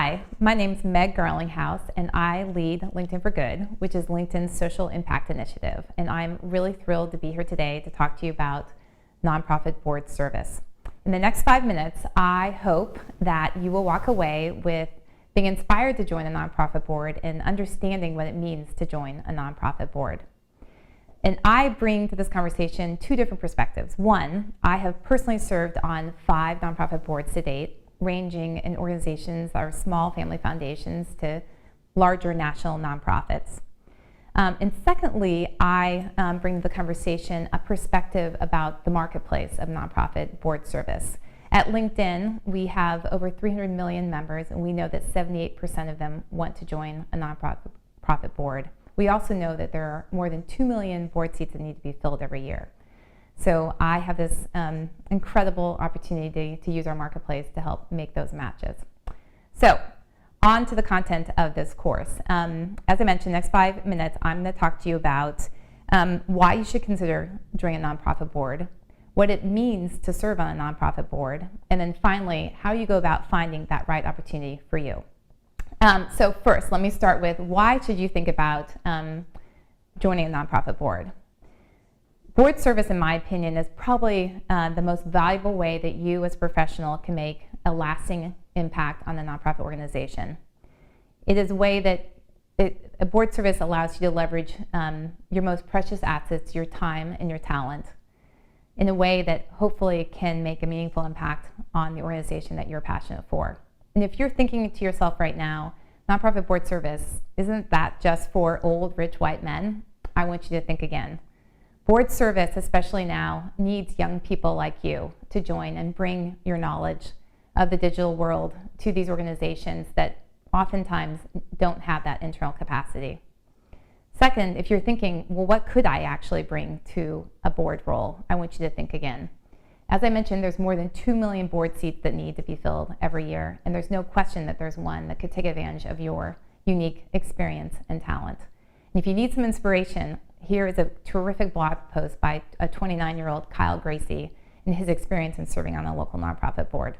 Hi, my name is Meg Garlinghouse, and I lead LinkedIn for Good, which is LinkedIn's social impact initiative. And I'm really thrilled to be here today to talk to you about nonprofit board service. In the next 5 minutes, I hope that you will walk away with being inspired to join a nonprofit board and understanding what it means to join a nonprofit board. And I bring to this conversation two different perspectives. One, I have personally served on 5 nonprofit boards to date, ranging in organizations that are small family foundations to larger national nonprofits. And secondly, I bring to the conversation a perspective about the marketplace of nonprofit board service. At LinkedIn, we have over 300 million members, and we know that 78% of them want to join a nonprofit board. We also know that there are more than 2 million board seats that need to be filled every year. So I have this incredible opportunity to use our marketplace to help make those matches. So on to the content of this course. As I mentioned, next 5 minutes, I'm going to talk to you about why you should consider joining a nonprofit board, what it means to serve on a nonprofit board, and then finally, how you go about finding that right opportunity for you. So first, let me start with why should you think about joining a nonprofit board? Board service, in my opinion, is probably the most valuable way that you as a professional can make a lasting impact on a nonprofit organization. It is a way that a board service allows you to leverage your most precious assets, your time and your talent, in a way that hopefully can make a meaningful impact on the organization that you're passionate for. And if you're thinking to yourself right now, nonprofit board service, isn't that just for old, rich, white men? I want you to think again. Board service, especially now, needs young people like you to join and bring your knowledge of the digital world to these organizations that oftentimes don't have that internal capacity. Second, if you're thinking, well, what could I actually bring to a board role? I want you to think again. As I mentioned, there's more than 2 million board seats that need to be filled every year, and there's no question that there's one that could take advantage of your unique experience and talent. And if you need some inspiration, here is a terrific blog post by a 29-year-old Kyle Gracie and his experience in serving on a local nonprofit board.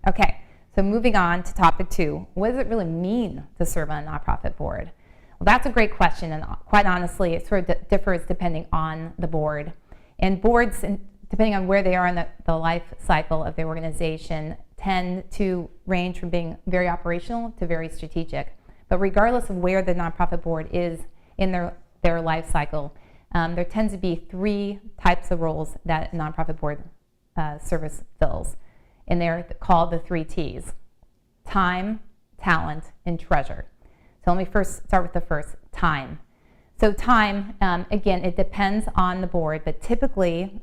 Okay, so moving on to topic 2, what does it really mean to serve on a nonprofit board? Well, that's a great question, and quite honestly, it sort of differs depending on the board. And boards, depending on where they are in the life cycle of the organization, tend to range from being very operational to very strategic. But regardless of where the nonprofit board is in their life cycle, there tends to be 3 types of roles that a nonprofit board service fills. And they're called the 3 T's: time, talent, and treasure. So let me first start with the first, time. So time, again, it depends on the board, but typically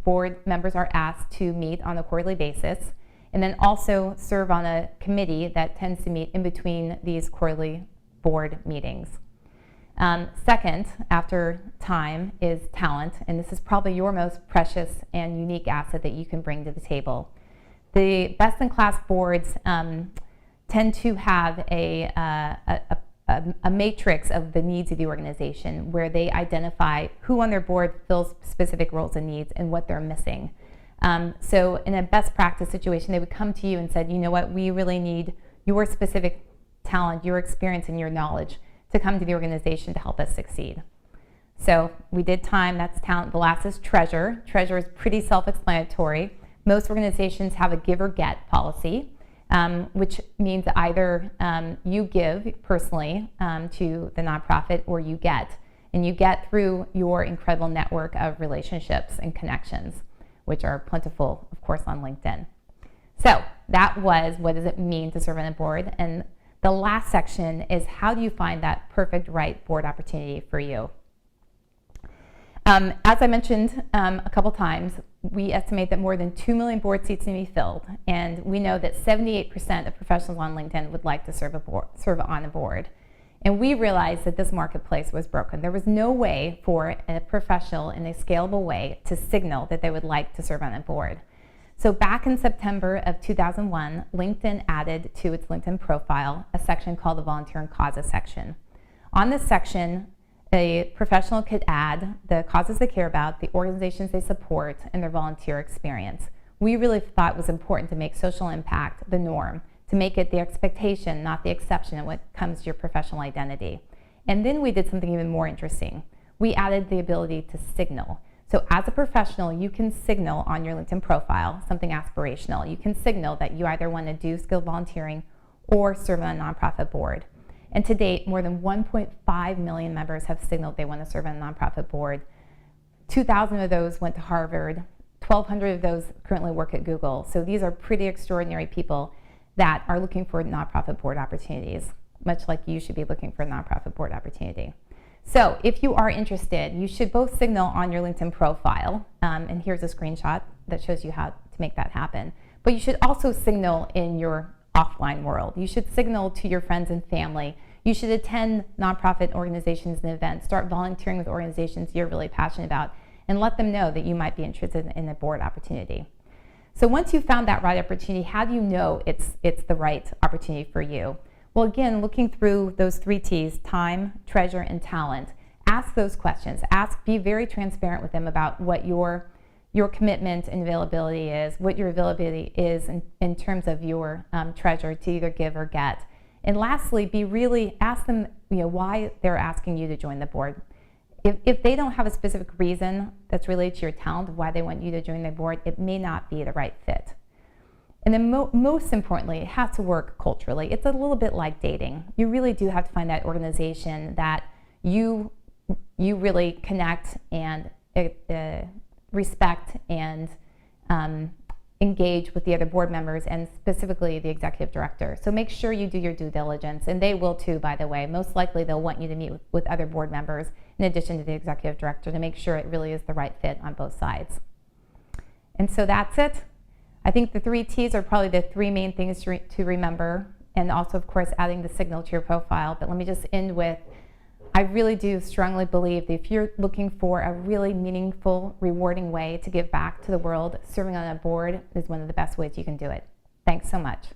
board members are asked to meet on a quarterly basis and then also serve on a committee that tends to meet in between these quarterly board meetings. Second, after time, is talent, and this is probably your most precious and unique asset that you can bring to the table. The best-in-class boards tend to have a matrix of the needs of the organization where they identify who on their board fills specific roles and needs and what they're missing. So in a best practice situation, they would come to you and said, you know what, we really need your specific talent, your experience, and your knowledge to come to the organization to help us succeed. So we did time, that's talent. The last is treasure. Treasure is pretty self-explanatory. Most organizations have a give or get policy, which means either you give personally to the nonprofit or you get. And you get through your incredible network of relationships and connections, which are plentiful, of course, on LinkedIn. So that was what does it mean to serve on a board. And the last section is how do you find that perfect right board opportunity for you? As I mentioned a couple times, we estimate that more than 2 million board seats need to be filled, and we know that 78% of professionals on LinkedIn would like to serve on a board. And we realized that this marketplace was broken. There was no way for a professional in a scalable way to signal that they would like to serve on a board. So back in September of 2001, LinkedIn added to its LinkedIn profile a section called the Volunteer and Causes section. On this section, a professional could add the causes they care about, the organizations they support, and their volunteer experience. We really thought it was important to make social impact the norm, to make it the expectation, not the exception when it comes to your professional identity. And then we did something even more interesting. We added the ability to signal. So as a professional, you can signal on your LinkedIn profile something aspirational. You can signal that you either want to do skilled volunteering or serve on a nonprofit board. And to date, more than 1.5 million members have signaled they want to serve on a nonprofit board. 2,000 of those went to Harvard. 1,200 of those currently work at Google. So these are pretty extraordinary people that are looking for nonprofit board opportunities, much like you should be looking for a nonprofit board opportunity. So if you are interested, you should both signal on your LinkedIn profile, and here's a screenshot that shows you how to make that happen. But you should also signal in your offline world. You should signal to your friends and family. You should attend nonprofit organizations and events, start volunteering with organizations you're really passionate about, and let them know that you might be interested in a board opportunity. So once you've found that right opportunity, how do you know it's the right opportunity for you? Well, again, looking through those 3 T's, time, treasure, and talent, ask those questions. Be very transparent with them about what your commitment and availability is, what your availability is in terms of your treasure to either give or get. And lastly, ask them why they're asking you to join the board. If they don't have a specific reason that's related to your talent of why they want you to join their board, it may not be the right fit. And then most importantly, it has to work culturally. It's a little bit like dating. You really do have to find that organization that you really connect and respect and engage with the other board members, and specifically the executive director. So make sure you do your due diligence, and they will too, by the way. Most likely they'll want you to meet with other board members in addition to the executive director to make sure it really is the right fit on both sides. And so that's it. I think the 3 T's are probably the 3 main things to remember, and also of course adding the signal to your profile. But let me just end with, I really do strongly believe that if you're looking for a really meaningful, rewarding way to give back to the world, serving on a board is one of the best ways you can do it. Thanks so much.